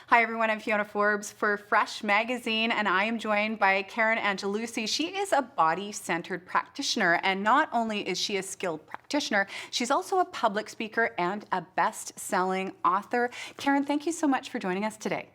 Hi everyone, I'm Fiona Forbes for Fresh Magazine and I am joined by Karen Angelucci. She is a body-centered practitioner, and not only is she a skilled practitioner, she's also a public speaker and a best-selling author. Karen, thank you so much for joining us today.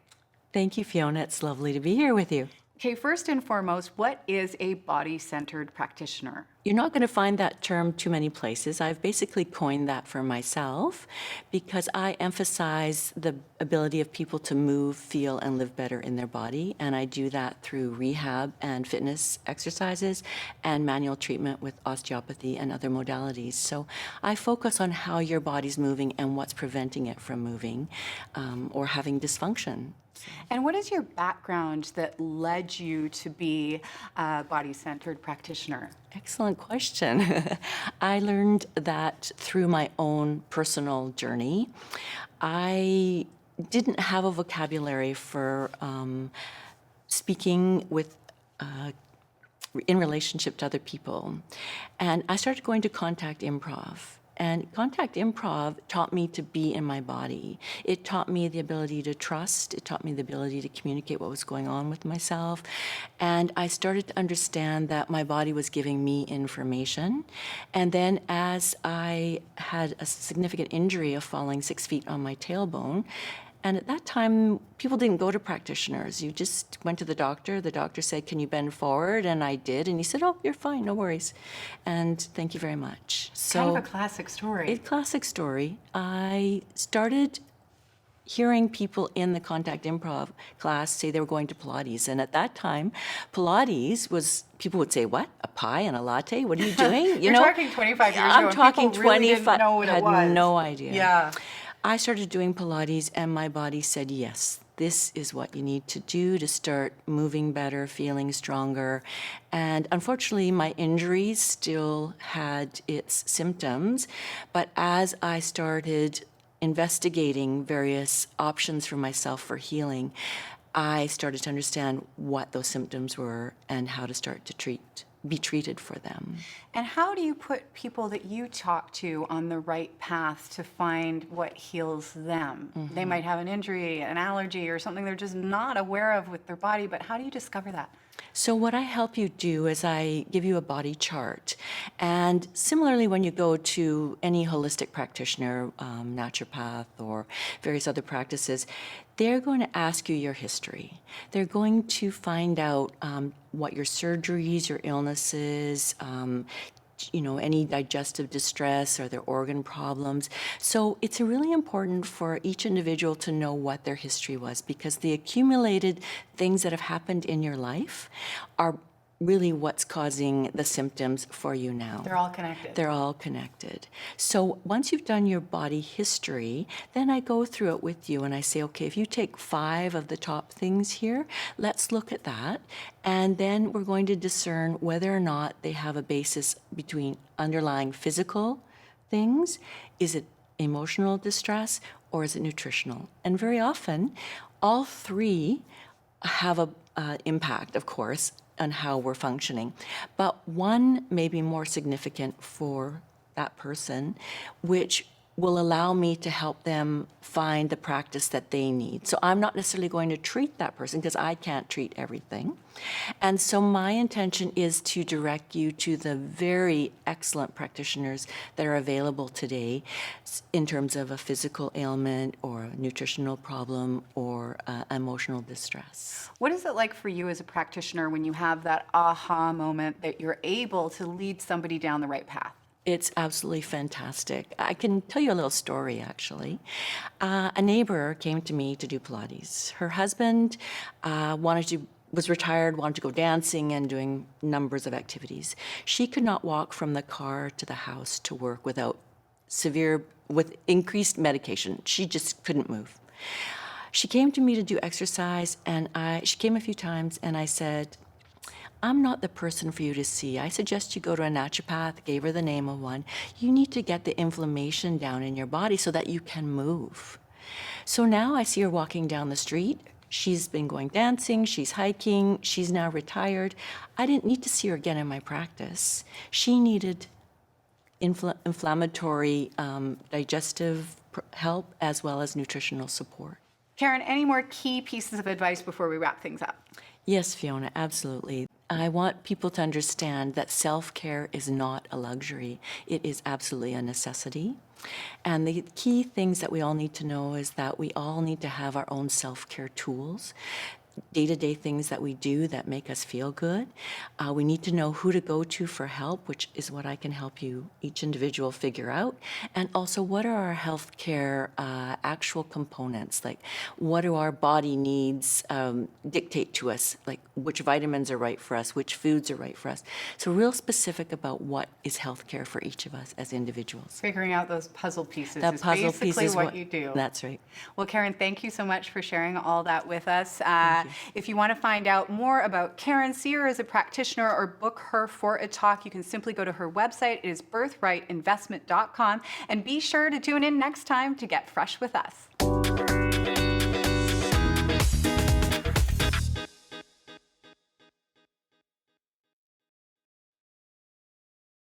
Thank you, Fiona. It's lovely to be here with you. Okay, first and foremost, what is a body-centered practitioner? You're not going to find that term too many places. I've basically coined that for myself because I emphasize the ability of people to move, feel, and live better in their body. And I do that through rehab and fitness exercises and manual treatment with osteopathy and other modalities. So I focus on how your body's moving and what's preventing it from moving or having dysfunction. And what is your background that led you to be a body-centered practitioner? Excellent question. I learned that through my own personal journey. I didn't have a vocabulary for speaking with in relationship to other people. And I started going to contact improv. And contact improv taught me to be in my body. It taught me the ability to trust. It taught me the ability to communicate what was going on with myself. And I started to understand that my body was giving me information. And then as I had a significant injury of falling 6 feet on my tailbone, and at that time, people didn't go to practitioners. You just went to the doctor. The doctor said, "Can you bend forward?" And I did. And he said, "Oh, you're fine, no worries." And thank you very much. So, kind of a classic story. A classic story. I started hearing people in the contact improv class say they were going to Pilates. And at that time, Pilates was, people would say, "What? A pie and a latte? What are you doing?" You're talking 25 years ago. I'm talking people really 25. didn't know what it was. Had no idea. Yeah. I started doing Pilates and my body said, yes, this is what you need to do to start moving better, feeling stronger. And unfortunately, my injuries still had its symptoms. But as I started investigating various options for myself for healing, I started to understand what those symptoms were and how to start to be treated for them. And how do you put people that you talk to on the right path to find what heals them? Mm-hmm. They might have an injury, an allergy, or something they're just not aware of with their body, but how do you discover that? So what I help you do is I give you a body chart. And similarly, when you go to any holistic practitioner, naturopath, or various other practices, they're going to ask you your history. They're going to find out what your surgeries, your illnesses, any digestive distress or their organ problems. So it's really important for each individual to know what their history was, because the accumulated things that have happened in your life are really what's causing the symptoms for you now. They're all connected. They're all connected. So once you've done your body history, then I go through it with you and I say, okay, if you take 5 of the top things here, let's look at that. And then we're going to discern whether or not they have a basis between underlying physical things. Is it emotional distress or is it nutritional? And very often, all 3 have a impact, of course, on how we're functioning. But one may be more significant for that person, which will allow me to help them find the practice that they need. So I'm not necessarily going to treat that person because I can't treat everything. And so my intention is to direct you to the very excellent practitioners that are available today in terms of a physical ailment or a nutritional problem or emotional distress. What is it like for you as a practitioner when you have that aha moment that you're able to lead somebody down the right path? It's absolutely fantastic. I can tell you a little story, actually. A neighbor came to me to do Pilates. Her husband was retired, wanted to go dancing and doing numbers of activities. She could not walk from the car to the house to work with increased medication. She just couldn't move. She came to me to do exercise, and she came a few times, and I said, I'm not the person for you to see. I suggest you go to a naturopath, gave her the name of one. You need to get the inflammation down in your body so that you can move. So now I see her walking down the street. She's been going dancing, she's hiking, she's now retired. I didn't need to see her again in my practice. She needed inflammatory digestive help as well as nutritional support. Karen, any more key pieces of advice before we wrap things up? Yes, Fiona, absolutely. I want people to understand that self-care is not a luxury. It is absolutely a necessity. And the key things that we all need to know is that we all need to have our own self-care tools, day-to-day things that we do that make us feel good. We need to know who to go to for help, which is what I can help you, each individual, figure out. And also, what are our healthcare actual components? Like, what do our body needs dictate to us? Like, which vitamins are right for us, which foods are right for us. So real specific about what is healthcare for each of us as individuals. Figuring out those puzzle pieces That is puzzle piece basically is what you do. That's right. Well, Karen, thank you so much for sharing all that with us. If you want to find out more about Karen, see her as a practitioner, or book her for a talk, you can simply go to her website. It is birthrightinvestment.com. And be sure to tune in next time to get fresh with us.